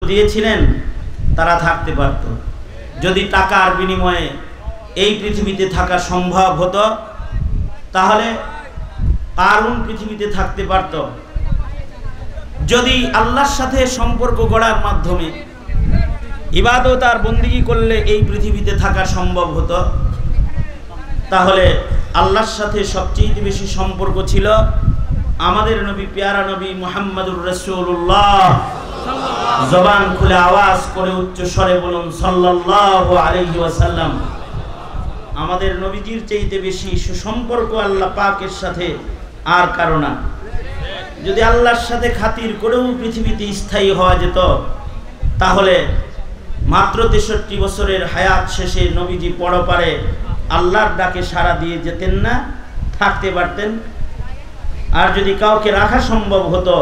দিয়েছিলেন তারা থাকতে পারত। যদি টাকার বিনিময়ে এই পৃথিবীতে থাকা সম্ভব হতো তাহলে কারুন পৃথিবীতে থাকতে পারত। যদি আল্লাহর সাথে সম্পর্ক গড়ার মাধ্যমে ইবাদত আর বন্দেগী করলে এই পৃথিবীতে থাকা সম্ভব হতো তাহলে আল্লাহর সাথে সবচেয়ে বেশি সম্পর্ক ছিল আমাদের নবী, পেয়ারা নবী মুহাম্মদুর রাসূলুল্লাহ। জবান খুলে আওয়াজ করে উচ্চ স্বরে বলুন সাল্লাল্লাহু আলাইহি ওয়াসাল্লাম। আমাদের নবীজির চাইতে বেশি সুসম্পর্ক আল্লাহ পাকের সাথে আর কারো না। যদি আল্লাহর সাথে খাতির করেও পৃথিবীতে স্থায়ী হওয়া যেত তাহলে মাত্র 63 বছরের হায়াত শেষে নবীজি পরপারে আল্লাহর ডাকে সাড়া দিয়ে যেতেন না, থাকতে পারতেন। আর যদি কাউকে রাখা সম্ভব হতো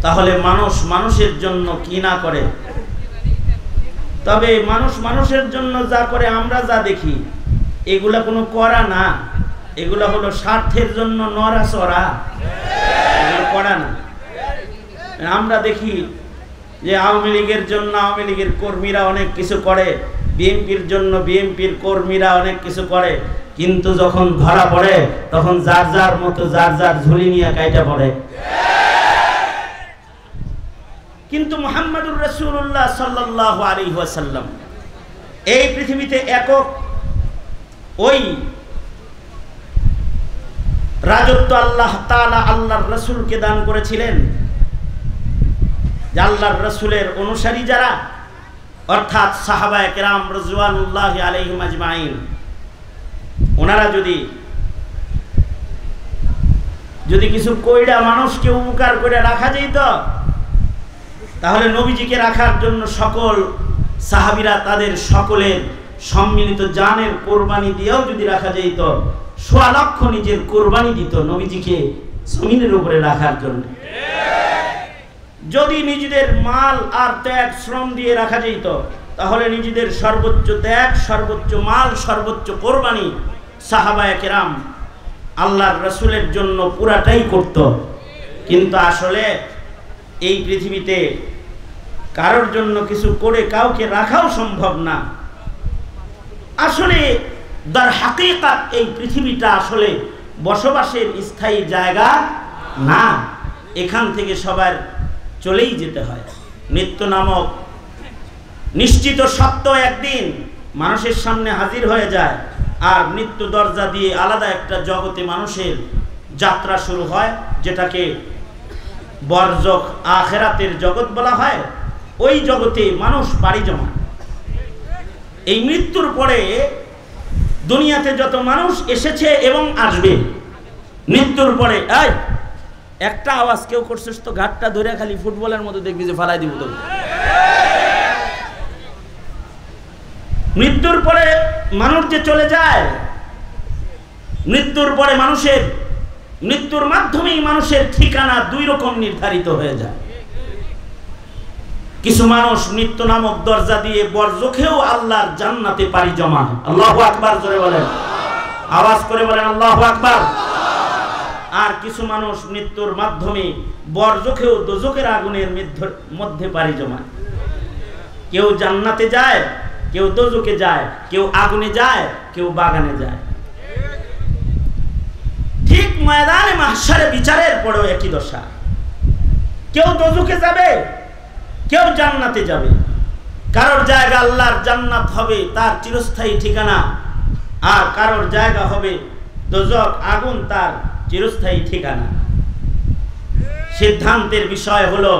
তাহলে মানুষ মানুষের জন্য কি না করে। তবে মানুষ মানুষের জন্য যা করে আমরা যা দেখি এগুলা কোনো করা না, এগুলা হলো স্বার্থের জন্য নড়াচড়া, করা না। আমরা দেখি যে আওয়ামী লীগের জন্য আওয়ামী লীগের কর্মীরা অনেক কিছু করে, বিএনপির জন্য বিএনপির কর্মীরা অনেক কিছু করে, কিন্তু যখন ধরা পড়ে তখন যার যার মতো যার যার ঝুলি নিয়ে কাইটা পড়ে। কিন্তু মুহাম্মদুর রাসূলুল্লাহ সাল্লাল্লাহু আলাইহি ওয়াসাল্লাম এই পৃথিবীতে একক ওই রাজত্ব আল্লাহ তাআলা আল্লাহর রাসূলকে দান করেছিলেন যে আল্লাহর রাসূলের অনুসারী যারা অর্থাৎ সাহাবায়ে কেরাম রাদিয়াল্লাহু আলাইহিম আজমাইন, ওনারা যদি কিছু কইরা মানুষকে উপকার করে রাখা যেত তাহলে নবীজিকে রাখার জন্য সকল সাহাবীরা তাদের সকলের সম্মিলিত জানের কোরবানি দিয়েও যদি রাখা যেত, 1.5 লক্ষ নিজের কোরবানি দিত নবীজিকে জমিনের উপরে রাখার জন্য। যদি নিজেদের মাল আর ত্যাগ শ্রম দিয়ে রাখা যেত তাহলে নিজেদের সর্বোচ্চ ত্যাগ, সর্বোচ্চ মাল, সর্বোচ্চ কোরবানি সাহাবায়ে কেরাম আল্লাহর রাসূলের জন্য পুরাটাই করত। কিন্তু আসলে এই পৃথিবীতে কারোর জন্য কিছু করে কাউকে রাখাও সম্ভব না। আসলে দার হাকিকাত এই পৃথিবীটা আসলে বসবাসের স্থায়ী জায়গা না, এখান থেকে সবার চলেই যেতে হয়। মৃত্যু নামক নিশ্চিত সত্য একদিন মানুষের সামনে হাজির হয়ে যায়, আর মৃত্যু দরজা দিয়ে আলাদা একটা জগতে মানুষের যাত্রা শুরু হয়, যেটাকে বরজখ আখিরাতের জগৎ বলা হয়। ওই জগতে মানুষ পাড়ি জমায়। এই মৃত্যুর পরে দুনিয়াতে যত মানুষ এসেছে এবং আসবে, মৃত্যুর পরে এই একটা আওয়াজ কেউ করছিস তো ঘাটটা ধরে খালি ফুটবলের মতো দেখবি যে ফালাই দিব। তো মৃত্যুর পরে মানুষ যে চলে যায়, মৃত্যুর পরে মৃত্যুর মাধ্যমেই মানুষের ঠিকানা 2 রকম নির্ধারিত হয়ে যায়। কিছু মানুষ মৃত্যু নামক দরজা দিয়ে বরজখেও আল্লাহর জান্নাতে পাড়ি জমায়। আল্লাহু আকবার, জোরে বলেন, আওয়াজ করে বলেন আল্লাহু আকবার। আর কিছু মানুষ মৃত্যুর মাধ্যমে বরজখেও দোজখের আগুনের মধ্যে পাড়ি জমায়। কেউ জান্নাতে যায়, কেউ দোজখে যায়, কেউ আগুনে যায়, কেউ বাগানে যায়। ঠিক ময়দানে মাহশারে বিচারের পরেও একই দশা। কেউ দোজখে যাবে, কেউ জান্নাতে যাবে। কারোর জায়গা আল্লাহর জান্নাত হবে, তার চিরস্থায়ী ঠিকানা, আর কারোর জায়গা হবে দোজখ, আগুন, তার চিরস্থায়ী ঠিকানা। সিদ্ধান্তের বিষয় হলো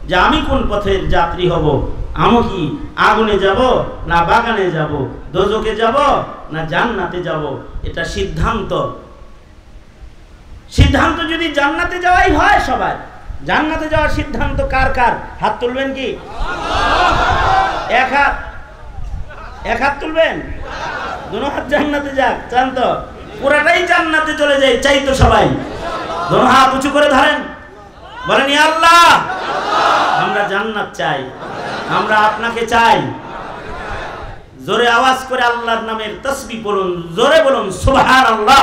যে আমি কোন পথের যাত্রী হব। আমি কি আগুনে যাব না বাগানে যাব, দোজখে যাব না জান্নাতে যাব, এটা সিদ্ধান্ত। সিদ্ধান্ত যদি জান্নাতে যাওয়াই হয়, সবাই জান্নাতে যাওয়ার সিদ্ধান্ত কার কার? হাত তুলবেন কি? এক হাত তুলবেন? 2 হাত জান্নাতে যাক, চান তো? পুরাটাই জান্নাতে চলে যায়, চাই তো সবাই? 2 হাত উঁচু করে ধরেন, বলেন ইয়া আল্লাহ, আমরা জান্নাত চাই, আমরা আপনাকে চাই। জোরে আওয়াজ করে আল্লাহর নামের তাসবিহ বলুন, জোরে বলুন সুবহানাল্লাহ,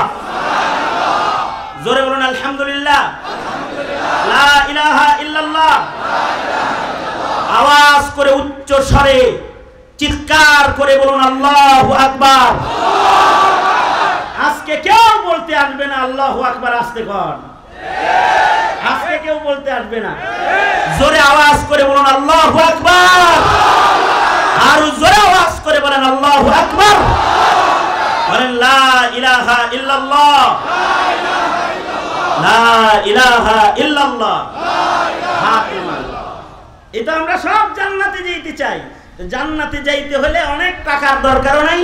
জোরে বলুন আলহামদুলিল্লাহ, লা ইলাহা ইল্লাল্লাহ। আওয়াজ করে উচ্চ স্বরে চিৎকার করে বলুন আল্লাহু আকবার। আজকে কেউ বলতে আসবে না আল্লাহু আকবার আস্তে কর, আজকে কেউ বলতে আসবে না। জোরে আওয়াজ করে বলুন আল্লাহু আকবার, আর জোরে আওয়াজ করে বলেন আল্লাহু আকবার। বলেন লা ইলাহা ইল্লাল্লাহ, লা ইলাহা ইল্লাল্লাহ। এটা আমরা সব জান্নাতে যেতে চাই। জান্নাতে যাইতে হলে অনেক টাকার দরকার নাই,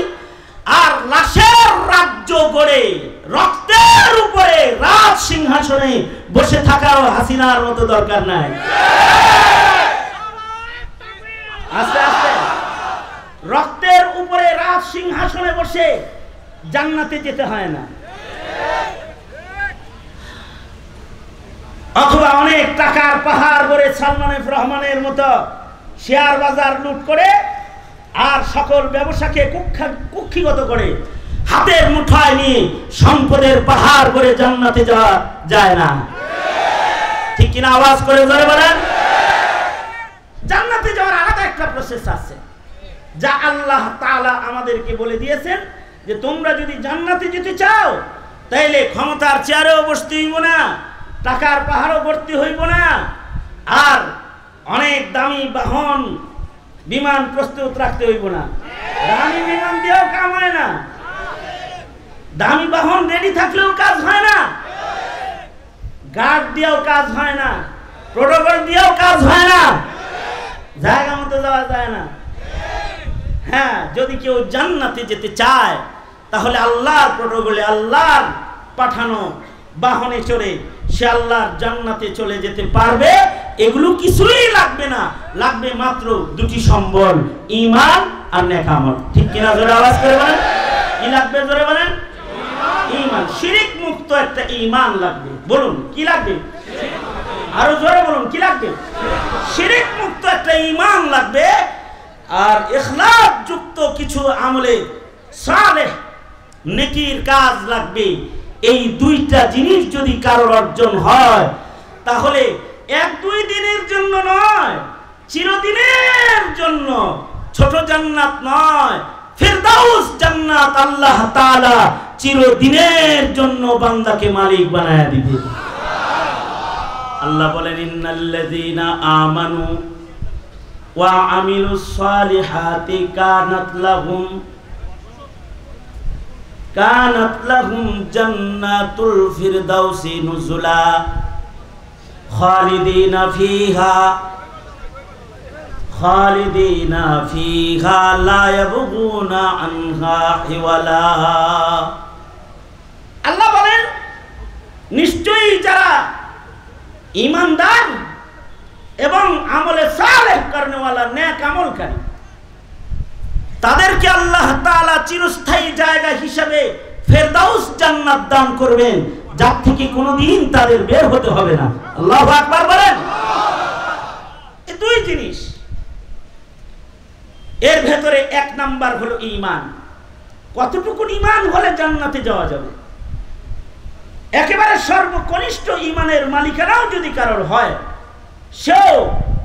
আর লাশের রাজ্য গড়ে রক্তের উপরে রাজ সিংহাসনে বসে থাকার হাসিনার মতো দরকার নাই। আস্তে আস্তে রক্তের উপরে রাজ সিংহাসনে বসে জান্নাতে যেতে হয় না। অথবা অনেক টাকার পাহাড় গড়ে সালমান এফ রহমানের মতো শেয়ার বাজার লুট করে আর সকল ব্যবসাকে কুক্ষিগত করে হাতের মুঠায় নিয়ে সম্পদের পাহাড় করে জান্নাতে যাওয়া যায় না। ঠিক কিনা? আওয়াজ করে জোরে বলেন। জান্নাতে যাওয়ার আলাদা একটা প্রসেস আছে, যা আল্লাহ তাআলা আমাদেরকে বলে দিয়েছেন যে তোমরা যদি জান্নাতে যেতে চাও তাইলে ক্ষমতার চেয়ারেও বসতে হইব না, টাকার পাহাড়ও ভর্তি হইব না, আর অনেক দামি বাহন বিমান প্রস্তুত রাখতে হইব না। দামি বিমান দিয়েও কাম হয় না, দামি বাহন রেডি থাকলেও কাজ হয় না, গার্ড দিয়েও কাজ হয় না, প্রোটোকল দিয়েও কাজ হয় না, জায়গা মতো যাওয়া যায় না। হ্যাঁ, যদি কেউ জান্নাতে যেতে চায় তাহলে আল্লাহর প্রোটোকলে আল্লাহর পাঠানো বাহনে চড়ে সে আল্লাহর জান্নাতে চলে যেতে পারবে। এগুলো কিছুই লাগবে না, লাগবে মাত্র দুটি সম্বল, ঈমান আর নেক আমল। ঠিক কিনা? জোরে আওয়াজ করে বলেন। কি লাগবে? জোরে বলেন। ঈমান। শিরক মুক্ত একটা ঈমান লাগবে। বলুন কি লাগবে? আরো জোরে বলুন কি লাগবে? শিরক মুক্ত একটা ঈমান লাগবে, আর ইখলাস যুক্ত কিছু আমলে সালেহ নেকির কাজ লাগবে। এই দুইটা জিনিস যদি কারোর অর্জন হয় তাহলে এক দুই দিনের জন্য নয়, চিরদিনের জন্য, ছোট জান্নাত নয়, ফিরদাউস জান্নাত আল্লাহ তাআলা চিরদিনের জন্য বান্দাকে মালিক বানায়া দিবে। আল্লাহ বলেন ইন্নাল্লাযীনা আমানু ওয়া আমিলুস সালিহাতি কানাত লাহুম জান্নাতুল ফিরদাউসি নুজুলা খালিদিনা ফিহা লা ইয়াবগুনা আনহা হিওয়ালা। আল্লাহ বলেন নিশ্চয়ই যারা ঈমানদার এবং আমলে সালেহ করনেওয়ালা, নেক আমলকারী, তাদেরকে আল্লাহ তাআলা চিরস্থায়ী জায়গা হিসেবে ফেরদাউস জান্নাত দান করবেন, যার থেকে কোনোদিন তাদের বের হতে হবে না। আল্লাহু আকবার বলেন। এই দুই জিনিস, এর ভেতরে এক নাম্বার হলো ঈমান। কতটুকু ঈমান হলে জান্নাতে যাওয়া যাবে? একেবারে সর্বকনিষ্ঠ ঈমানের মালিকানাও যদি কারোর হয়, সেও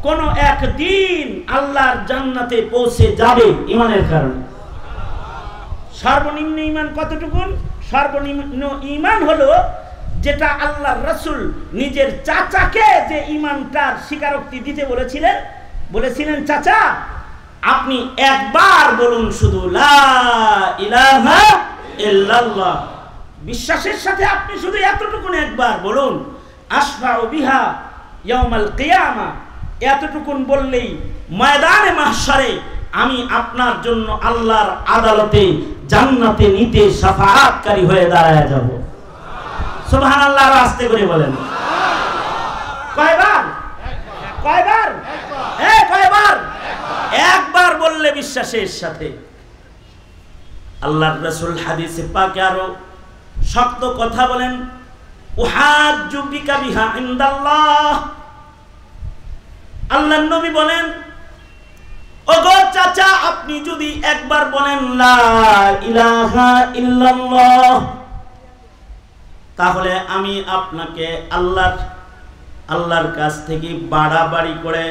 কোনো একদিন আল্লাহর জান্নাতে পৌঁছে যাবে ঈমানের কারণে। সর্বনিম্ন ঈমান কতটুকু? সর্বনিম্ন ঈমান হলো যেটা আল্লাহর রাসূল নিজের চাচাকে যে ঈমানটার স্বীকারোক্তি দিতে বলেছিলেন চাচা আপনি একবার বলুন শুধু লা ইলাহা ইল্লাল্লাহ, বিশ্বাসের সাথে আপনি শুধু এতটুকু একবার বলুন, আশফাউ বিহা ইয়াউমাল কিয়ামা, এতটুকুন বললেই ময়দানে মাহশারে আমি আপনার জন্য আল্লাহর আদালতে জান্নাতে নিতে শাফাআতকারী হয়ে দাঁড়ায় যাব। সুবহানাল্লাহ। আস্তে করে বলেন। কয়বার? কয়বার? কয়বার? একবার বললে বিশ্বাসের সাথে। আল্লাহর রাসূল হাদিসে পাকে আরো শক্ত কথা বলেন, উহাজ্জু বিকা বিহা ইনদাল্লাহ। আল্লাহর নবী বলেন, ওগো চাচা আপনি যদি একবার বলেন লা ইলাহা ইল্লাল্লাহ, তাহলে আমি আপনাকে আল্লাহর কাছ থেকে বাড়াবাড়ি করে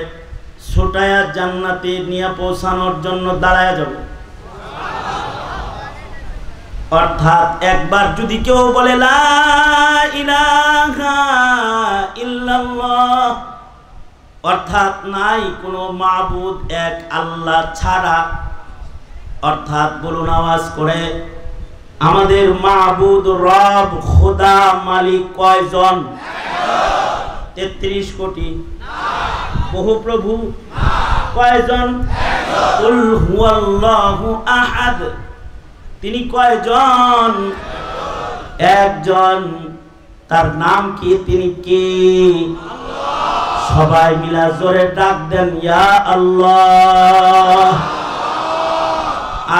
ছোটায়া জান্নাতে নিয়ে পৌঁছানোর জন্য দাঁড়ায় যাব। অর্থাৎ একবার যদি কেউ বলে লা ইলাহা ইল্লাল্লাহ, অর্থাৎ নাই কোনো মাবুদ এক আল্লাহ ছাড়া, অর্থাৎ বলুন আওয়াজ করে, আমাদের মাবুদ রব খোদা মালিক কয়জন? 33 কোটি। বহু প্রভু কয়জন? কুল হুয়াল্লাহু আহাদ, তিনি কয়জন? একজন। তার নাম কি? তিনি কে? সবাই মিলা জোরে ডাক দেন ইয়া আল্লাহ।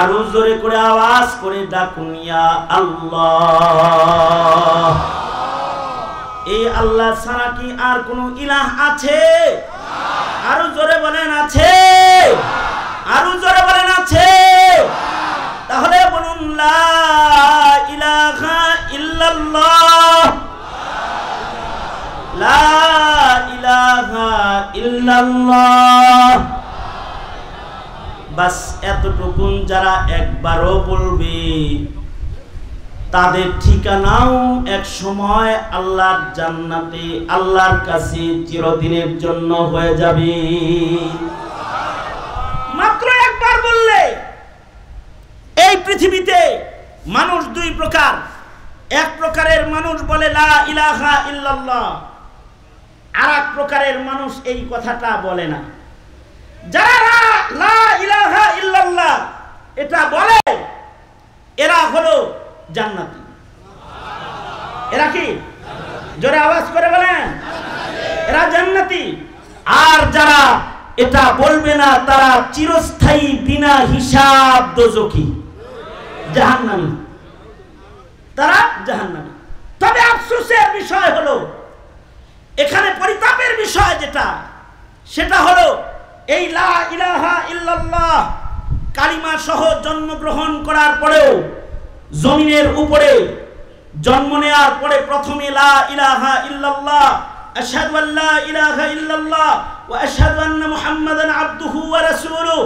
আরো জোরে করে আওয়াজ করে ডাকুন ইয়া আল্লাহ। এই আল্লাহ ছাড়া কি আর কোনো ইলাহ আছে? আরো জোরে বলেন আছে। আরো জোরে বলেন আছে। তাহলে বলুন লা ইলাহা ইল্লাল্লাহ, লা ইলাহা ইল্লাল্লাহ। বাস এতটুকুন যারা একবারও বলবে তাদের ঠিকানাও এক সময় আল্লাহর জান্নাতে আল্লাহর কাছে চিরদিনের জন্য হয়ে যাবে। মাত্র একবার বললে। এই পৃথিবীতে মানুষ দুই প্রকার। এক প্রকারের মানুষ বলে লা ইলাহা ইল্লাল্লাহ, আর এক প্রকারের মানুষ এই কথাটা বলে না। যারা লা ইলাহা ইল্লাল্লাহ এটা বলে এরা হলো জান্নাতি। এরা কি? জোরে আওয়াজ করে বলেন, এরা জান্নাতি। আর যারা এটা বলবে না তারা চিরস্থায়ী বিনা হিসাব দোজখী, জাহান্নামী। তারা জাহান্নামী। তবে আফসোসের বিষয় হলো, এখানে পরিতাপের বিষয় যেটা, সেটা হলো এই লা ইলাহা ইল্লাল্লাহ কালিমা সহ জন্মগ্রহণ করার পরেও, জমিনের উপরে জন্ম নেওয়ার পরে প্রথমে লা ইলাহা ইল্লাল্লাহ আশহাদু আল্লা ইলাহা ইল্লাল্লাহ ওয়া আশহাদু আন্না মুহাম্মাদান আবদুহু ওয়া রাসূলুহু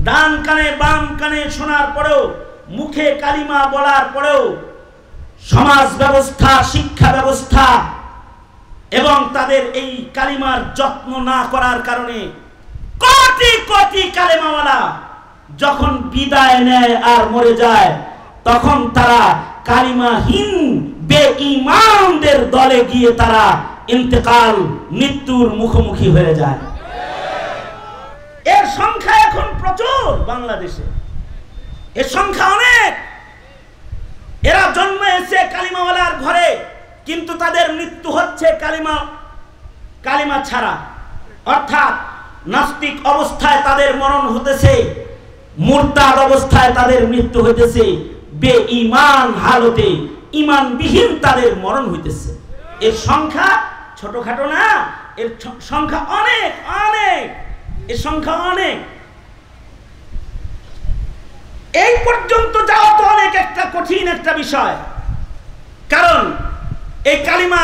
ডান কানে বাম কানে শোনার পরেও, মুখে কালিমা বলার পরেও সমাজ ব্যবস্থা, শিক্ষা ব্যবস্থা এবং তাদের এই কালিমার যত্ন না করার কারণে কোটি কোটি কালেমাওয়ালা যখন বিদায় নেয় আর মরে যায়, তখন তারা কালিমাহীন বেঈমানদের দলে গিয়ে তারা ইন্তেকাল, মৃত্যুর মুখোমুখি হয়ে যায়। এর সংখ্যা এখন প্রচুর বাংলাদেশে। এর সংখ্যা অনেক। এরা জন্মেছে কালিমাওয়ালার ঘরে, কিন্তু তাদের মৃত্যু হচ্ছে কালিমা ছাড়া। অর্থাৎ নাস্তিক অবস্থায় তাদের মরণ হতেছে, মুরতাদ অবস্থায় তাদের মৃত্যু হইতেছে, বেঈমান হালতে ঈমানবিহীন তাদের মরণ হইতেছে। এর সংখ্যা ছোটখাটো না, এর সংখ্যা অনেক অনেক, এর সংখ্যা অনেক। এই পর্যন্ত যাওয়া তো অনেক একটা কঠিন একটা বিষয়। কারণ এই কালিমা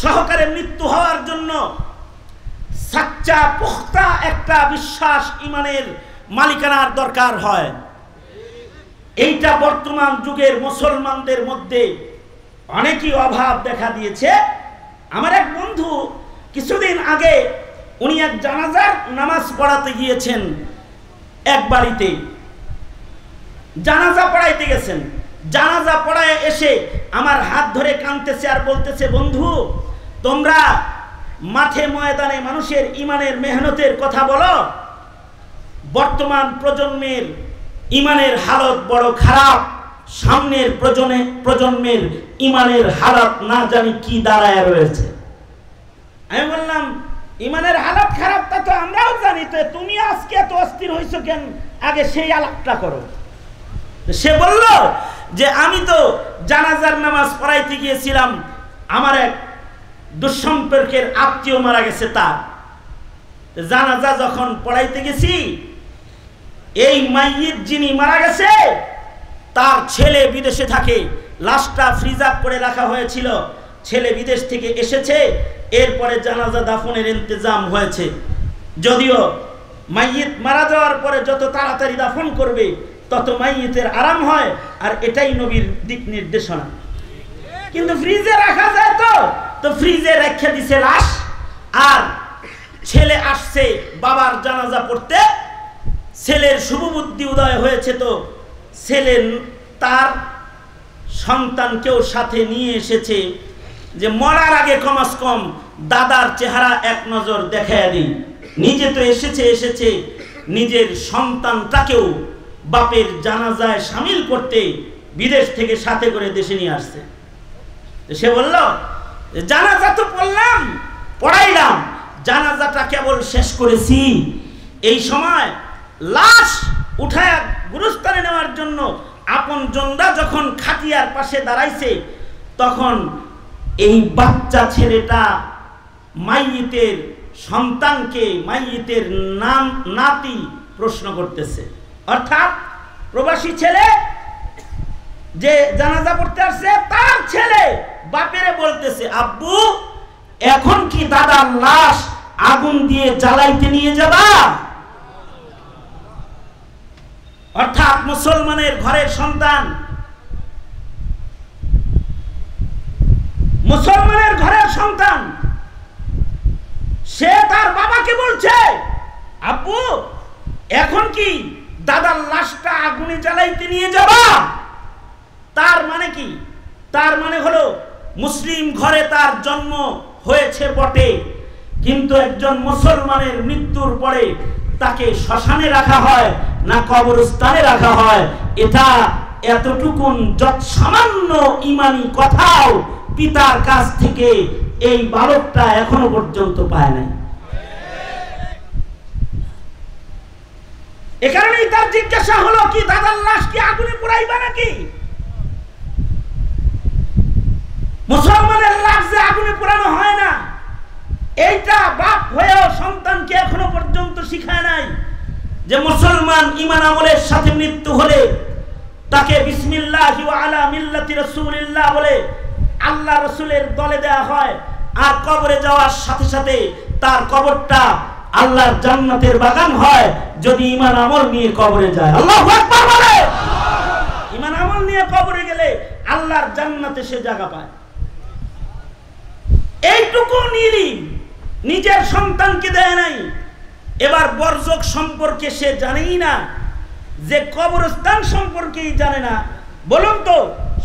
সহকারে মৃত্যু হওয়ার জন্য সাচ্চা পুখতা একটা বিশ্বাস, ঈমানের মালিকানার দরকার হয়। এইটা বর্তমান যুগের মুসলমানদের মধ্যে অনেকই অভাব দেখা দিয়েছে। আমার এক বন্ধু কিছুদিন আগে উনি এক জানাজার নামাজ পড়াতে গিয়েছেন। এক বাড়িতে জানাজা পড়াইতে গেছেন। জানাজা পড়ায় এসে আমার হাত ধরে কাঁদতেছে আর বলতেছে, বন্ধু তোমরা মাঠে ময়দানে মানুষের ঈমানের মেহনতের কথা বলো, বর্তমান প্রজন্মের ঈমানের হালত বড় খারাপ, সামনের প্রজন্মের ঈমানের হালত না জানি কি দাঁড়ায় রয়েছে। আমি বললাম, ঈমানের হালত খারাপ তা তো আমরাও জানি, তো তুমি আজকে এত অস্থির হইছো কেন? আগে সেই আলাপটা করো। সে বলল যে আমি তো জানাজার নামাজ পড়াইতে গিয়েছিলাম, আমার এক দুঃসম্পর্কের আত্মীয় মারা গেছে, তার জানাজা যখন পড়াইতে গেছি, এই মাইয়িত যিনি মারা গেছে তার ছেলে বিদেশে থাকে, লাশটা ফ্রিজ আপ করে রাখা হয়েছিল, ছেলে বিদেশ থেকে এসেছে, এরপরে জানাজা দাফনের ইন্তজাম হয়েছে। যদিও মাইয়িত মারা যাওয়ার পরে যত তাড়াতাড়ি দাফন করবে তত মাইয়িতের আরাম হয়, আর এটাই নবীর দিক নির্দেশনা। কিন্তু ফ্রিজে রাখা যায় তো ফ্রিজে রেখে দিছে লাশ। আর ছেলে আসছে বাবার জানাজা পড়তে, ছেলের শুভবুদ্ধি উদয় হয়েছে, তো ছেলে তার সন্তানকেও সাথে নিয়ে এসেছে যে মরার আগে কমাস কম দাদার চেহারা এক নজর দেখায় দিই। নিজে তো এসেছে নিজের সন্তানটাকেও বাপের জানাজায় সামিল করতে বিদেশ থেকে সাথে করে দেশে নিয়ে আসছে। সে বলল জানাজা তো পড়াইলাম, জানাজাটা কেবল শেষ করেছি, এই সময় লাশ উঠায় গুরুস্থানে নেওয়ার জন্য আপনজনরা যখন খাটিয়ার পাশে দাঁড়াইছে, তখন এই বাচ্চা ছেলেটা মাইয়িতের সন্তানকে, মাইয়িতের নাতি প্রশ্ন করতেছে। অর্থাৎ প্রবাসী ছেলে যে জানাজা পড়তে আসছে তার ছেলে বাপেরে বলতেছে, আব্বু এখন কি দাদার লাশ আগুন দিয়ে জ্বালাইতে নিয়ে যাবা? অর্থাৎ মুসলমানের ঘরের সন্তান, মুসলমানের ঘরের সন্তান, সে তার বাবাকে বলছে, আব্বু এখন কি দাদার লাশটা আগুনে জ্বালাইতে নিয়ে যাবা? তার মানে কি? তার মানে হলো মুসলিম ঘরে তার জন্ম হয়েছে বটে, কিন্তু একজন মুসলমানের মৃত্যুর পরে তাকে শ্মশানে রাখা হয় না কবরস্থানে রাখা হয়, এটা এতটুকুন যত সামান্য ইমানি কথাও পিতার কাছ থেকে এই বালকটা এখনো পর্যন্ত পায় নাই। এ কারণেই তার জিজ্ঞাসা হলো, কি দাদার লাশ কি আগুনে পোড়াইবা নাকি? মুসলমানের লাশ যে আগুনে পোড়ানো হয় না, এইটা বাপ হয়েও সন্তানকে এখনো পর্যন্ত শিখায় নাই যে মুসলমান ঈমান আমলের সাথে মৃত্যু হলে তাকে বিসমিল্লাহি ওয়া আলা মিল্লাতি রাসূলিল্লাহ বলে আল্লাহ রাসূলের দলে দেয়া হয়, আর কবরে যাওয়ার সাথে সাথে তার কবরটা আল্লাহর জান্নাতের বাগান হয় যদি ঈমান আমল নিয়ে কবরে যায়। আল্লাহু আকবার বলে। ঈমান আমল নিয়ে কবরে গেলে আল্লাহর জান্নাতে সে জায়গা পায়। এইটুকু নিরিম নিজের সন্তানকে দেয় নাই। এবার বরজক সম্পর্কে সে জানেই না, যে কবরস্থান সম্পর্কেই জানে না। বলুন তো,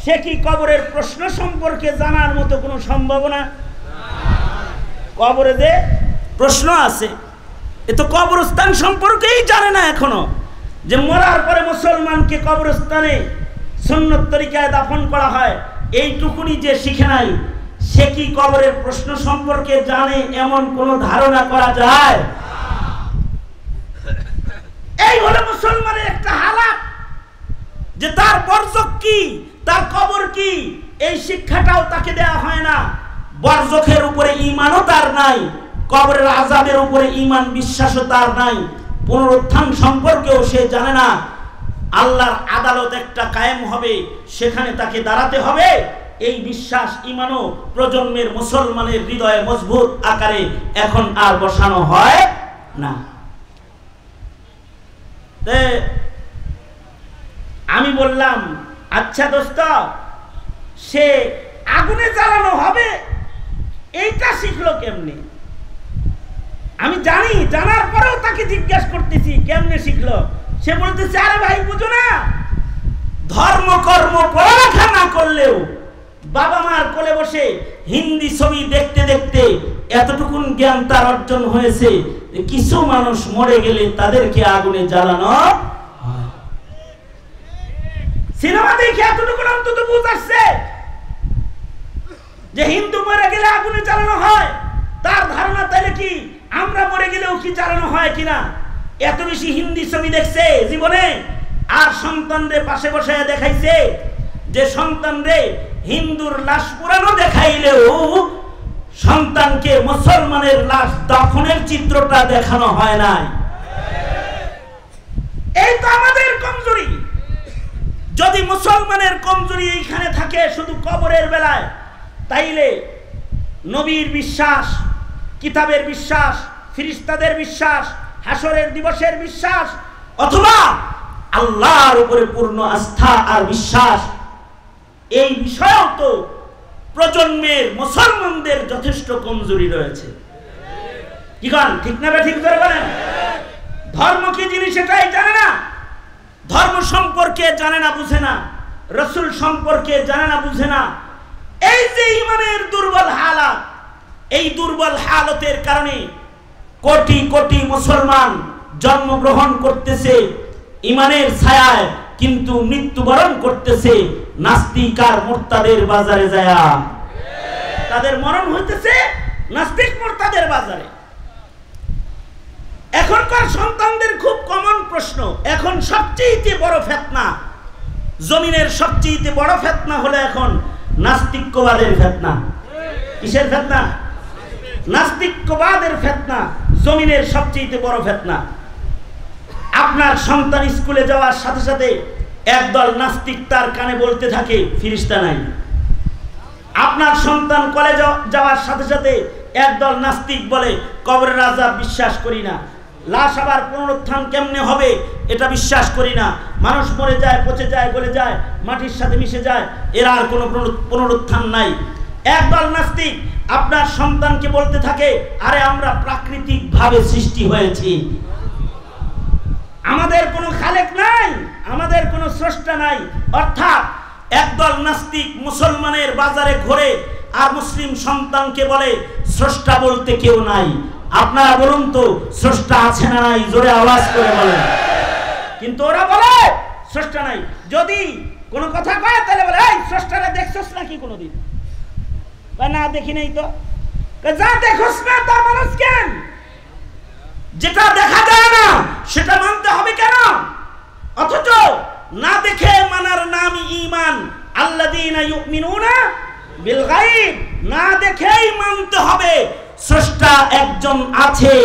সে কি কবরের প্রশ্ন সম্পর্কে জানার মতো কোনো সম্ভাবনা? কবরে যে প্রশ্ন আছে, এ তো কবরস্থান সম্পর্কেই জানে না এখনো, যে মরার পরে মুসলমানকে কবরস্থানে সুন্নত তরিকায় দাফন করা হয়, এইটুকুনি যে শিখে নাই, সে কি কবরের প্রশ্ন সম্পর্কে জানে এমন কোন ধারণা করা যায়? এই হলো মুসলমানের একটা হালাত, যে তার বরজক কি, তার কবর কি, এই শিক্ষাটাও তাকে দেয়া হয় না। বরজখের উপরে ঈমানও তার নাই, কবরের আযাবের উপরে ঈমান বিশ্বাসও তার নাই, পুনরুত্থান সম্পর্কেও সে জানে না। আল্লাহর আদালত একটা কায়েম হবে, সেখানে তাকে দাঁড়াতে হবে, এই বিশ্বাস ঈমানও প্রজন্মের মুসলমানের হৃদয়ে মজবুত আকারে এখন আর বসানো হয় না। আমি বললাম, আচ্ছা দোস্ত, সে আগুনে জ্বালানো হবে এইটা শিখলো কেমনে? আমি জানি, জানার পরেও তাকে জিজ্ঞাসা করতেছি কেমনে শিখলো। সে বলতেছে, আরে ভাই বুঝো না, ধর্ম কর্ম পড়ালেখা না করলেও বাবা মার কোলে বসে হিন্দি ছবি দেখতে দেখতে এতটুকুন জ্ঞান তার অর্জন হয়েছে, কিছু মানুষ মরে গেলে তাদেরকে আগুনে জ্বালানো হয়। সিনেমা দেখে এতটুকুন অন্তত বুঝাচ্ছে যে হিন্দু মরে গেলে আগুনে জ্বালানো হয়। তার ধারণা তাহলে কি আমরা মরে গেলেও কি জ্বালানো হয় কিনা? এত বেশি হিন্দি ছবি দেখছে জীবনে, আর সন্তানরে পাশে বসায় দেখাইছে যে সন্তানরে হিন্দুর লাশ পুরানো দেখাইলেও সন্তানকে মুসলমানের লাশ দাফনের চিত্রটা দেখানো হয় নাই। এই তো আমাদের কমজোরি। যদি মুসলমানের কমজোরি এইখানে থাকে শুধু কবরের বেলায়, তাইলে নবীর বিশ্বাস, কিতাবের বিশ্বাস, ফেরেশতাদের বিশ্বাস, হাসরের দিবসের বিশ্বাস, অথবা আল্লাহর উপরে পূর্ণ আস্থা আর বিশ্বাস, এই বিষয়েও তো প্রজন্মের মুসলমানদের যথেষ্ট কমজোরি রয়েছে। কি গান ঠিক না ঠিক করে বলেন? ধর্ম কি জিনিস এটাই জানে না, ধর্ম সম্পর্কে জানে না, বুঝে না, রাসূল সম্পর্কে জানে না, বুঝে না। এই যে ঈমানের দুর্বল হালাত, এই দুর্বল হালতের কারণে কোটি কোটি মুসলমান জন্মগ্রহণ করতেছে ঈমানের ছায়ায়, কিন্তু মৃত্যুবরণ করতেছে নাস্তিক আর মুরতাদের বাজারে যায়া। তাদের মরণ হইতেছে নাস্তিক মুরতাদের বাজারে। এখনকার সন্তানদের খুব কমন প্রশ্ন, এখন সবচেয়ে বড় ফিতনা, জমিনের সবচেয়ে বড় ফিতনা হলো এখন নাস্তিক্যবাদের ফিতনা। কিসের ফিতনা? নাস্তিক্যবাদের ফিতনা, জমিনের সবচেয়ে বড় ফিতনা। আপনার সন্তান স্কুলে যাওয়ার সাথে সাথে একদল নাস্তিক তার কানে বলতে থাকে ফেরেশতা নাই। আপনার সন্তান কলেজে যাওয়ার সাথে সাথে একদল নাস্তিক বলে কবরের আযাব বিশ্বাস করি না, লাশ আবার পুনরুত্থান কেমনে হবে এটা বিশ্বাস করি না, মানুষ মরে যায়, পচে যায়, গলে যায়, মাটির সাথে মিশে যায়, এর আর কোনো পুনরুত্থান নাই। একদল নাস্তিক আপনার সন্তানকে বলতে থাকে আরে আমরা প্রাকৃতিক ভাবে সৃষ্টি হয়েছি, আমাদের কোনো খালেক নাই, আমাদের কোনো স্রষ্টা নাই। অর্থাৎ একদল নাস্তিক মুসলমানের বাজারে ঘোরে আর মুসলিম সন্তানকে বলে স্রষ্টা বলতে কেউ নাই। আপনারা বলুন তো স্রষ্টা আছে না নাই? জোরে আওয়াজ করে বলেন। কিন্তু ওরা বলে স্রষ্টা নাই। যদি কোনো কথা কয় তাহলে বলে এই স্রষ্টারে দেখছস নাকি কোনোদিন? না দেখি নাই তো। যা দেখছস না তা মানুষ কেন? যেটা দেখা যায় না সেটা মানতে হবে কেন? অথচ না দেখে মানার নামই ঈমান। আল্লাযীনা ইউমিনুনা বিল গায়ব, না দেখেই মানতে হবে স্রষ্টা একজন আছে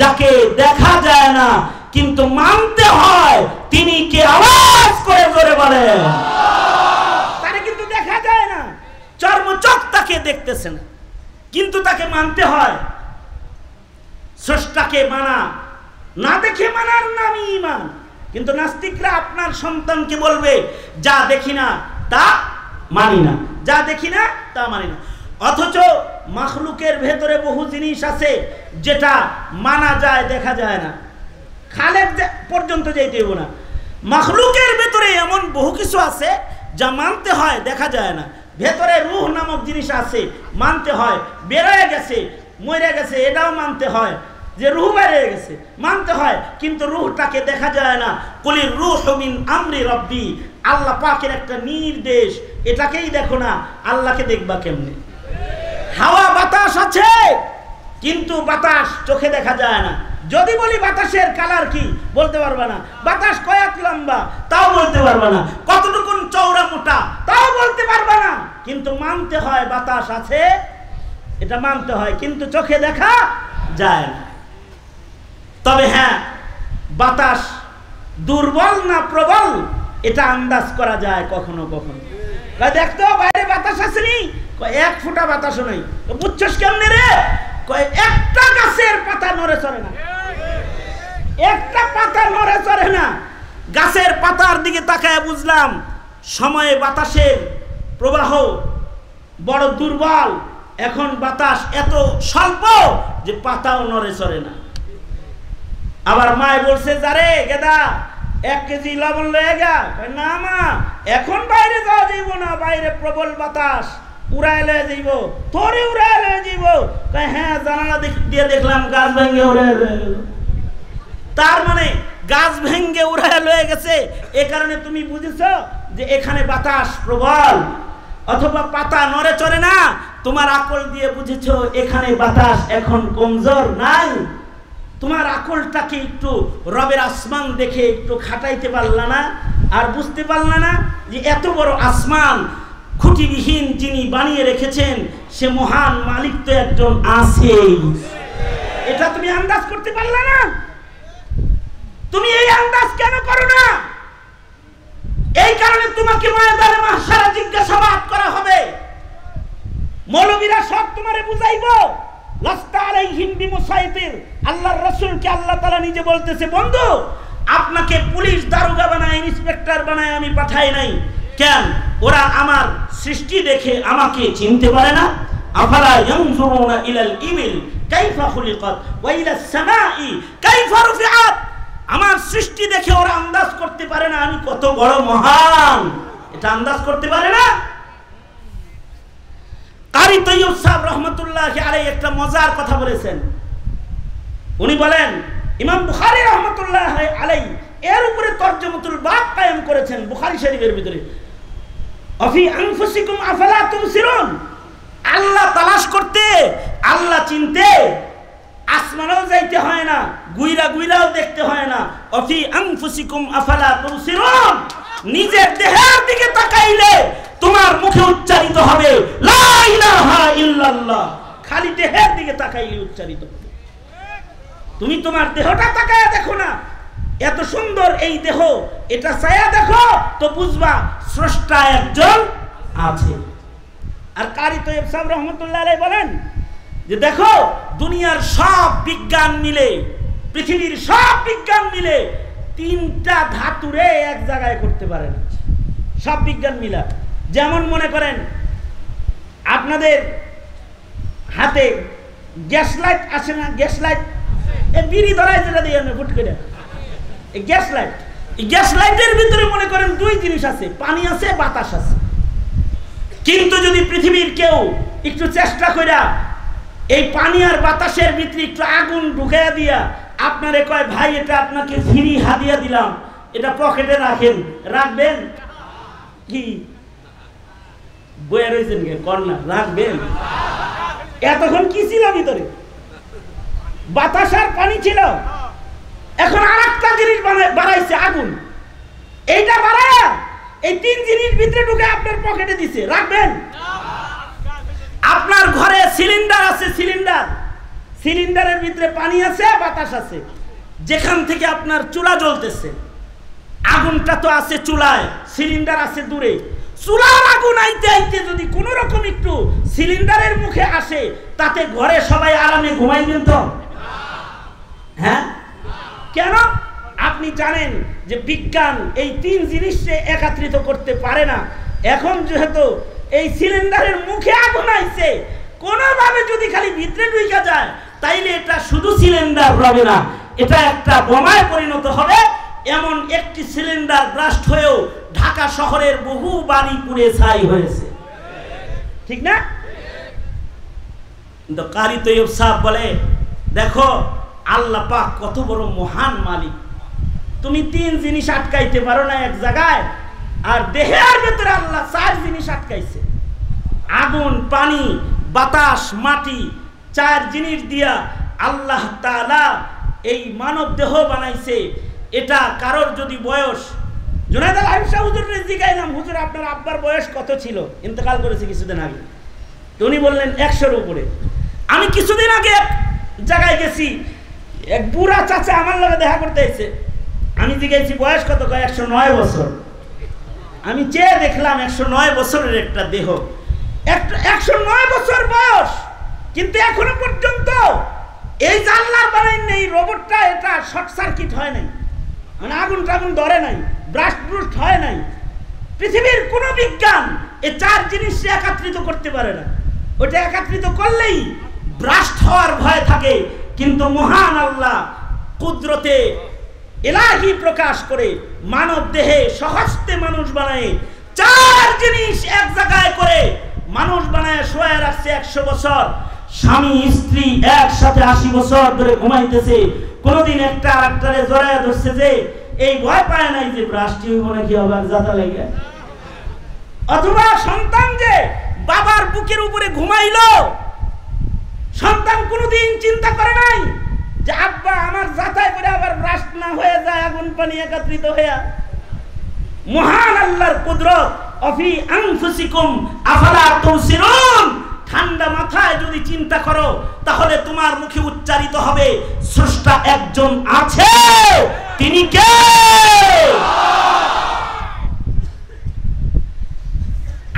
যাকে দেখা যায় না, কিন্তু মানতে হয় তিনি কে। আওয়াজ করে জোরে বলেন। তারে কিন্তু দেখা যায় না, চর্মচোখ তাকে দেখতেছে না, কিন্তু তাকে মানতে হয়। স্রষ্টাকে মানা, না দেখে মানার নামই ঈমান। কিন্তু নাস্তিকরা আপনার সন্তানকে বলবে যা দেখি না তা মানি না, যা দেখি না তা মানি না। অথচ মাখলুকের ভেতরে বহু জিনিস আছে যেটা মানা যায়, দেখা যায় না। খালেক পর্যন্ত যেতে হইব না, মাখলুকের ভেতরে এমন বহু কিছু আছে যা মানতে হয়, দেখা যায় না। ভেতরে রূহ নামক জিনিস আছে, মানতে হয়। বেরোয় গেছে, মরে গেছে, এটাও মানতে হয় যে রূহ বেরিয়ে গেছে, মানতে হয়। কিন্তু রূহটাকে দেখা যায় না। কুলির রূহু মিন আমরি রাব্বি, আল্লাহ পাকের একটা নির্দেশ, এটাকেই দেখো না, আল্লাহকে দেখবা কেমনে? হাওয়া বাতাস আছে, কিন্তু বাতাস চোখে দেখা যায় না। যদি বলি বাতাসের কালার কি, বলতে পারবে না। বাতাস কয়েক লম্বা, তাও বলতে পারবে না। কতটুকু চওড়া মোটা, তাও বলতে পারবে না। কিন্তু মানতে হয় বাতাস আছে, এটা মানতে হয়, কিন্তু চোখে দেখা যায় না। তবে হ্যাঁ, বাতাস দুর্বল না প্রবল এটা আন্দাজ করা যায় কখনো কখনো। দেখতো বাইরে বাতাস আসেনি, এক ফোঁটা বাতাসও নেই, বুঝছস কেমনে রে? একটা গাছের পাতা নড়ে চড়ে না, একটা পাতা নড়ে চড়ে না। গাছের পাতার দিকে তাকায় বুঝলাম সময়ে বাতাসের প্রবাহ বড় দুর্বল। এখন বাতাস এত স্বল্প যে পাতাও নড়ে চড়ে না। আবার মায় বলছে যারে গেদা 1 কেজি লবণ লয়ে গা, না মা এখন বাইরে যাওয়া যাইব না, বাইরে প্রবল বাতাস, উড়ায় লয়ে যাইব, তোরে উড়ায় লয়ে যাইব। হ্যাঁ, জানালা দিয়ে দেখলাম গাছ ভেঙে উড়ায় লয়ে গেল। তার মানে গাছ ভেঙে উড়ায় লয়ে গেছে, এ কারণে তুমি বুঝেছো যে এখানে বাতাস প্রবল, অথবা পাতা নড়ে চড়ে না। তোমার আকল দিয়ে বুঝেছো এখানে বাতাস এখন কমজোর নাই। তোমার আকলটাকে একটু রবের আসমান দেখে একটু খাটাইতে পারলা না, আর বুঝতে পারলা না যে এত বড় আসমান খুঁটিবিহীন যিনি বানিয়ে রেখেছেন সে মহান মালিক তো একজন আছেই। এটা তুমি আন্দাজ করতে পারলা না? তুমি এই আন্দাজ কেন করো না? এই কারণে তোমাকে ময়দানে মাহশারে জিজ্ঞাসাবাদ করা হবে। মৌলবীরা সব তোমারে বুঝাইবো, লাস্তা আলাইহিম বিমুসাইতির, আল্লাহর রাসূলকে আল্লাহ তাআলা নিজে বলতেছে, বন্ধু আপনাকে পুলিশ দারোগা বানায়, ইন্সপেক্টর বানায় আমি পাঠাই নাই। কেন? ওরা আমার সৃষ্টি দেখে আমাকে চিনতে পারে না। আফালা ইয়ানজুরুনা ইলাল ইবিল কাইফা খুলিকাত ওয়া ইলাস সামাই কাইফা রুফিআত। আমার সৃষ্টি দেখে ওরা আন্দাজ করতে পারে না আমি কত বড় মহান, এটা আন্দাজ করতে পারে না। কারি তৈয়ব সাহেব রহমতুল্লাহি আলাইহি একটা মজার কথা বলেছেন। উনি বলেন, ইমাম বুখারী রহমতুল্লাহি আলাইহি এর উপরে তরজমাতুল বাব কায়েম করেছেন বুখারী শরীফের ভিতরে, আফি আনফুসিকুম আফালা তুবসিরুন। আল্লাহ তালাশ করতে, আল্লাহ চিনতে আসমানেও যাইতে হয় না, গুইরাও দেখতে হয় না। আফি আনফুসিকুম আফালা তুবসিরুন, নিজের দেহের দিকে তাকাইলে তোমার মুখে উচ্চারিত হবে লা ইলাহা ইল্লাল্লাহ। খালি দেহের দিকে তাকাইলে উচ্চারিত হবে। তুমি তোমার দেহটা তাকায়া দেখো না, এত সুন্দর এই দেহ, এটা ছায়া দেখো তো বুঝবা স্রষ্টা একজন আছে। আর কারি তৈয়ব সাহেব রহমতুল্লাহ আলাইহি বলেন যে দেখো দুনিয়ার সব বিজ্ঞান মিলে, পৃথিবীর সব বিজ্ঞান মিলে তিনটা ধাতুরে এক জায়গায় করতে পারে না, সব বিজ্ঞান মিলা। যেমন মনে করেন আপনাদের হাতে গ্যাস লাইট আসে না, গ্যাস লাইট এই বিড়ি ধরায় যেটা দিয়ে ফুট করে, এই গ্যাস লাইট, এই গ্যাস লাইটের ভিতরে মনে করেন দুই জিনিস আছে, পানি আছে, বাতাস আছে। কিন্তু যদি পৃথিবীর কেউ একটু চেষ্টা কইরা এই পানি আর বাতাসের ভিতরে একটু আগুন ঢুকাইয়া দিয়া আপনারে কয় ভাই এটা আপনাকে ফ্রি হাদিয়া দিলাম, এটা পকেটে রাখেন, রাখবেন কি? বইয়া রয়েছেন কন্যা, রাখবেন? এতক্ষণ কি ছিল ভিতরে? বাতাস আর পানি ছিল। এখন আর একটা জিনিস বাড়াইছে, আগুন। এইটা বাড়ায়া এই তিন জিনিস ভিতরে ঢুকে আপনার পকেটে দিছে, রাখবেন? আপনার ঘরে সিলিন্ডার আছে, সিলিন্ডারের ভিতরে পানি আছে, বাতাস আছে। যেখান থেকে আপনার চুলা জ্বলতেছে, আগুনটা তো আছে চুলায়, সিলিন্ডার আছে দূরে। চুলার আগুন আইতে আইতে যদি কোন রকম একটু সিলিন্ডারের মুখে আসে, তাতে ঘরে সবাই আরামে ঘুমাইবেন তো? হ্যাঁ, কেন? আপনি জানেন যে বিজ্ঞান এই তিন জিনিসকে একত্রিত করতে পারে না। এখন যেহেতু এই সিলিন্ডারের মুখে আগুন আইছে, কোনোভাবে যদি খালি ভিতরে ঢুকে যায়, তাইলে এটা শুধু সিলিন্ডার হবে না, এটা একটা বোমায় পরিণত হবে। এমন একটি সিলিন্ডার ব্লাস্ট হয়েও ঢাকা শহরের বহু বাড়ি পুড়ে ছাই হয়েছে, ঠিক না? কিন্তু কারি তৈয়ব সাহেব বলে, দেখো আল্লাহ পাক কত বড় মহান মালিক। তুমি তিন জিনিস আটকাইতে পারো না এক জায়গায়, আর দেহের ভিতরে আল্লাহ চার জিনিস আটকাইছে, আগুন, পানি, বাতাস, মাটি। চার জিনিস দিয়া আল্লাহ তাআলা এই মানব দেহ বানাইছে। এটা কারোর যদি বয়স, জুনায়েদ আল আইব শাহ হুজুরের জিজ্ঞাসলাম, হুজুর আপনার আব্বার বয়স কত ছিল? ইন্তেকাল করেছে কিছুদিন আগে। তো উনি বললেন 100-র উপরে। আমি কিছুদিন আগে এক জায়গায় গেছি, এক বুড়া চাচা আমার লগে দেখা করতে এসেছে। আমি জিজ্ঞাসি বয়স কত? 109 বছর। আমি চেয়ে দেখলাম 109 বছরের একটা দেহ, 109 বছর বয়স, কিন্তু এখনো পর্যন্ত এই যে আল্লাহর বানাই নেই রোবটটা, এটা শর্ট সার্কিট হয় নাই, মানে আগুন টাগুন ধরে নাই, ব্রাস্ট হয় নাই। পৃথিবীর কোন বিজ্ঞান এই চার জিনিস একত্রিত করতে পারে না। ওটা একত্রিত করলেই ব্রাস্ট হওয়ার ভয় থাকে। কিন্তু মহান আল্লাহ কুদরতে ইলাহি প্রকাশ করে মানব দেহে সহস্তে মানুষ বানায়, চার জিনিস এক জায়গায় করে মানুষ বানায় শোয়া রাখছে 100 বছর। স্বামী স্ত্রী একসাথে 80 বছর ধরে ঘুমাইতেছে, কোনদিন একটা আরেকটারে জড়ায় ধরছে যে এই ভয় পায় নাই যে ব্রাস্ট হইব নাকি আবার জাতা লাগে। অথবা সন্তান যে বাবার বুকের উপরে ঘুমাইলো, সন্তান কোনদিন চিন্তা করে নাই যে আব্বা আমার জাতায় করে আবার ব্রাস্ট না হয়ে যায়, আগুন পানি একত্রিত হয়ে। মহান আল্লাহর কুদরত, অফি আনফুসিকুম আফালা তুবসিরুন। ঠান্ডা মাথায় যদি চিন্তা করো, তাহলে তোমার মুখে উচ্চারিত হবে স্রষ্টা একজন আছে। তিনি কে?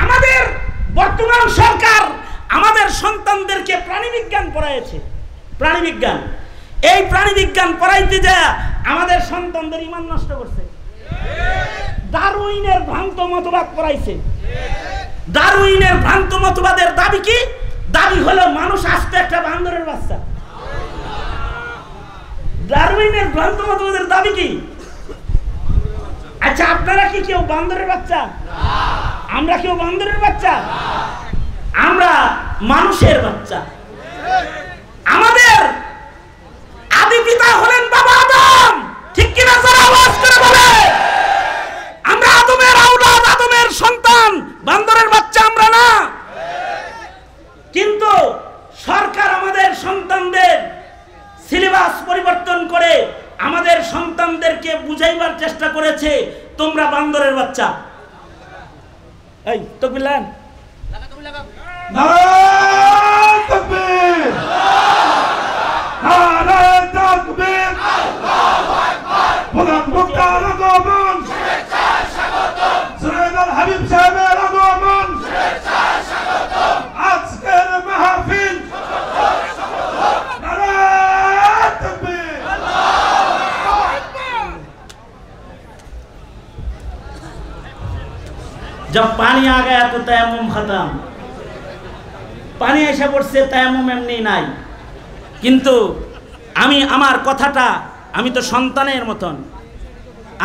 আমাদের বর্তমান সরকার আমাদের সন্তানদেরকে প্রাণী বিজ্ঞান পড়াইছে, প্রাণী বিজ্ঞান। এই প্রাণী বিজ্ঞান পড়াইতে যায় আমাদের সন্তানদের ঈমান নষ্ট করছে। ডারউইনের ভ্রান্ত মতবাদ পড়াইছে। ডারউইনের ভ্রান্ত মতবাদের দাবি কি? দাবি হলো মানুষ আসতে একটা বান্দরের বাচ্চা। ডারউইনের ভ্রান্ত মতবাদের দাবি কি? আচ্ছা, আপনারা কি কেউ বান্দরের বাচ্চা? আমরা কেউ বান্দরের বাচ্চা? আমরা মানুষের বাচ্চা। আমাদের আদি পিতা হলেন বাবা আদম, ঠিক কিনা? যারা আওয়াজ করে বলে আমরা আদমের আওলাদ, আদমের সন্তান, বান্দরের বাচ্চা আমরা না। কিন্তু সরকার আমাদের সন্তানদের সিলেবাস পরিবর্তন করে আমাদের সন্তানদেরকে বুঝাইবার চেষ্টা করেছে তোমরা বান্দরের বাচ্চা। এই তাকবীর লাগান, নারায়ে তাকবীর, নারায়ে তাকবীর, আল্লাহু আকবার। প্রধান বক্তার আগমন, শুভেচ্ছা স্বাগতম। সৈয়দ হাবিব সাহেবের আগমন, শুভেচ্ছা স্বাগতম। আজকের মাহফিল নারায়ে তাকবীর, আল্লাহু আকবার। जब पानी आ गया तो तयम्मुम खत्म। পানি এসে পড়ছে, তায়াম্মুম এমনি নাই। কিন্তু আমি আমার কথাটা, আমি তো সন্তানের মতন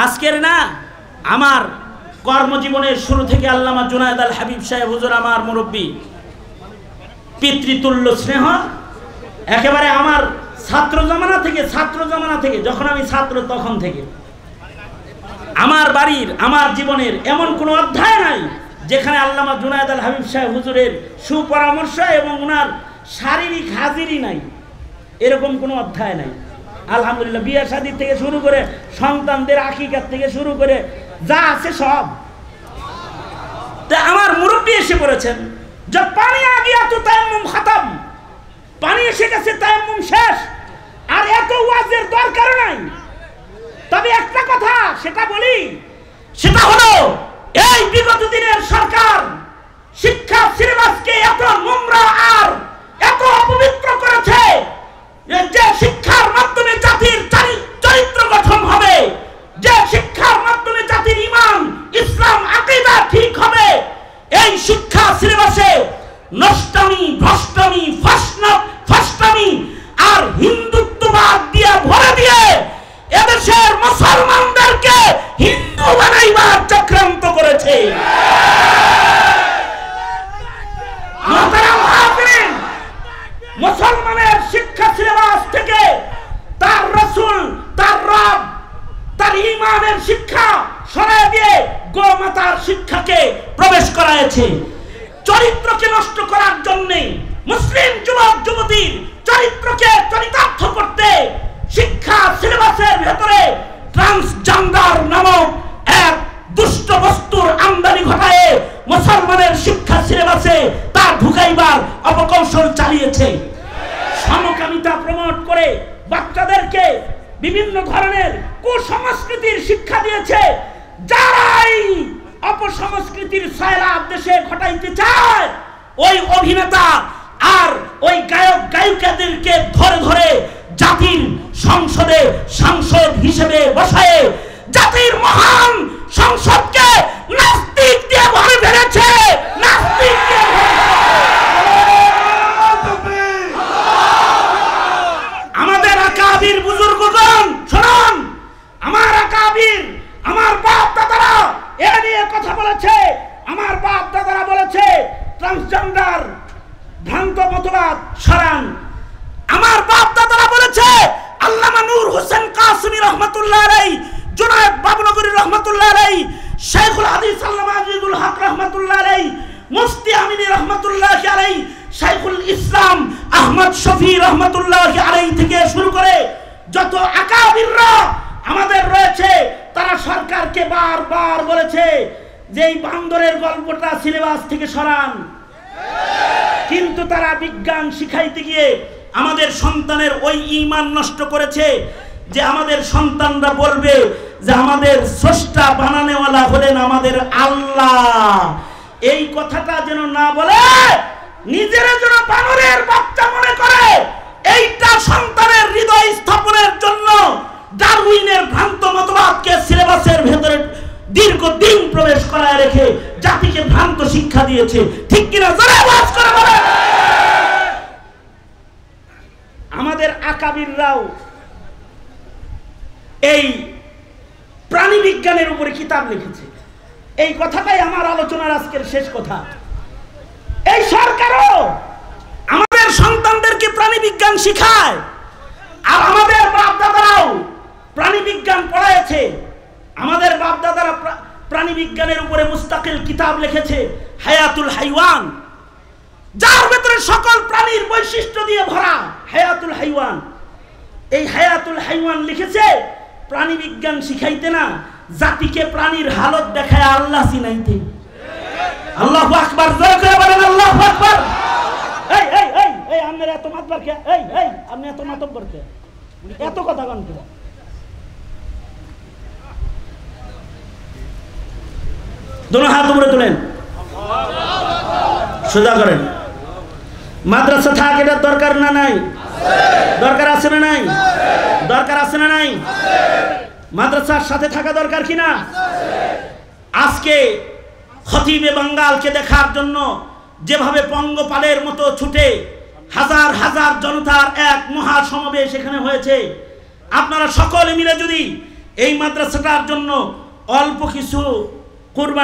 আজকের না, আমার কর্মজীবনের শুরু থেকে আল্লামা জুনায়েদ আল হাবিব সাহেব হুজুর আমার মুরব্বী, পিতৃতুল্য স্নেহ, একেবারে আমার ছাত্র জামানা থেকে যখন আমি ছাত্র তখন থেকে আমার বাড়ির, আমার জীবনের এমন কোনো অধ্যায় নাই যেখানে আল্লামা জুনায়েদ আল হাবিব সাহেব হুজুরের সুপরামর্শ এবং ওনার শারীরিক হাজিরি নাই, এরকম কোনো অধ্যায় নাই। আলহামদুলিল্লাহ, বিয়ে শাদী থেকে শুরু করে সন্তানদের আকিকাত থেকে শুরু করে যা আছে সব। তা আমার মুরব্বী এসে পড়েছেন, যে পানি আ গিয়া তো তায়াম্মুম খতম, পানি এসে গেছে, তায়াম্মুম শেষ, আর এত ওয়াজের দরকার নাই। তবে একটা কথা সেটা বলি, সেটা হলো এই বিগত দিনের সরকার শিক্ষা সিলেবাসকে এত নোংরা আর এত অপবিত্র করেছে যে শিক্ষার মাধ্যমে জাতির চরিত্র গঠন হবে, যে শিক্ষার মাধ্যমে জাতির ঈমান, ইসলাম, আকীদা ঠিক হবে, এই শিক্ষা সিলেবাসে নষ্টামি, ভ্রষ্টামি, ফাসটামি আর হিন্দুত্ববাদ দিয়ে ভরে দিয়ে এদেশের মুসলমানদেরকে হিন্দু বানাইবার চক্রান্ত করেছে। মুসলমানের শিক্ষা সিলেবাস থেকে তার রাসূল, তার রব, তার ঈমানের শিক্ষা সরায় দিয়ে গোমাতার শিক্ষাকে প্রবেশ করায়ছে। চরিত্রকে নষ্ট করার জন্য, মুসলিম যুবক যুবতীর চরিত্রকে চরিতার্থ করতে শিক্ষা সিলেবাসের ভেতরে ট্রান্সজেন্ডার নামক এক দুষ্ট বস্তুর আমদানি ঘটায় মুসলমানের শিক্ষা সিলেবাসে তা ঢুকাইবার অপকৌশল চালিয়েছে। সমকামিতা প্রমোট করে বাচ্চাদেরকে বিভিন্ন ধরনের কুসংস্কৃতির শিক্ষা দিয়েছে। যারাই অপসংস্কৃতির সয়লাব দেশে ঘটাইতে চায়, ওই অভিনেতা আর ওই গায়ক গায়িকাদেরকে ধরে ধরে জাতির সংসদে সাংসদ হিসেবে বসায় জাতির মহান সংসদকে নাস্তিক দিয়ে ভরে ফেলেছে। নাস্তিক আমাদের আকাবির বুজুর্গগণ শুনুন, আমার আকাবির, আমার বাপ দাদারা এ নিয়ে কথা বলেছে। আমার বাপ দাদারা বলেছে ট্রান্সজেন্ডার ভ্রান্ত মতবাদ সরান। আমার বাপ দাদারা বলেছে আল্লামা নূর হোসেন কাসেমী রহমাতুল্লাহ আলাইহি, জুনায়েদ বাবনগরী রহমাতুল্লাহ আলাইহি, শাইখুল হাদিস আল্লামা আজিজুল হক রহমাতুল্লাহ আলাইহি, মুফতি আমিনী রহমাতুল্লাহ আলাইহি, শাইখুল ইসলাম আহমদ শফি রহমাতুল্লাহ আলাইহি থেকে শুরু করে যত আকাবিররা আমাদের রয়েছে, তারা সরকারকে বারবার বলেছে যে এই বান্দরের গল্পটা সিলেবাস থেকে সরান। কিন্তু তারা বিজ্ঞান শিখাইতে গিয়ে আমাদের সন্তানের ওই ঈমান নষ্ট করেছে যে আমাদের সন্তানরা বলবে যে আমাদের স্রষ্টা বানানেওয়ালা হলেন আমাদের আল্লাহ। এই কথাটা যেন না বলে, নিজেরা যেন বানরের বাচ্চা মনে করে এইটা সন্তানের হৃদয় স্থাপনের জন্য ডারউইনের ভ্রান্ত মতবাদকে সিলেবাসের ভেতরে দীর্ঘদিন প্রবেশ করায় রেখে জাতিকে ভ্রান্ত শিক্ষা দিয়েছে। ঠিক কিনা? জোরে আওয়াজ করে বলেন। আমাদের আকাবিররাও এই প্রাণী বিজ্ঞানের উপরে কিতাব লিখেছে। এই কথাটাই আমার আলোচনার আজকের শেষ কথা। এই সরকারও আমাদের সন্তানদেরকে প্রাণী বিজ্ঞান শিখায়, আর আমাদের বাপ-দাদারাও প্রাণী বিজ্ঞান পড়াইছে। আমাদের বাপ-দাদারা প্রাণী বিজ্ঞানের উপরে মুস্তাকিল কিতাব লিখেছে, হায়াতুল হাইওয়ান, যার ভেতরে সকল প্রাণীর বৈশিষ্ট্য দিয়ে ভরা। হায়াতুল হাইওয়ান, এই হায়াতুল হাইওয়ান লিখেছে প্রাণী বিজ্ঞান শিখাইতে না, জাতিকে প্রাণীর হালত দেখায় আল্লাহ চিনাইতে। আল্লাহু আকবার, জোরে করে বলেন আল্লাহু আকবার। এই এই এই এই আপনারা এত মাতবার কে? এই এই আপনি এত মাতব্বর কে? এত কথা কোন কে? দুনো হাত উপরে তুলেন, সোজা করেন। মাদ্রাসা থাক, এটা দরকার না নাই? দরকার আছে না নাই? দরকার আছে না নাই? মাদ্রাসার সাথে থাকা দরকার কিনা? আজকে খতিবে বাঙ্গালকে দেখার জন্য যেভাবে পঙ্গপালের মতো ছুটে হাজার হাজার জনতার এক মহা সমাবেশ এখানে হয়েছে, আপনারা সকলে মিলে যদি এই মাদ্রাসাটার জন্য অল্প কিছু কুরবানি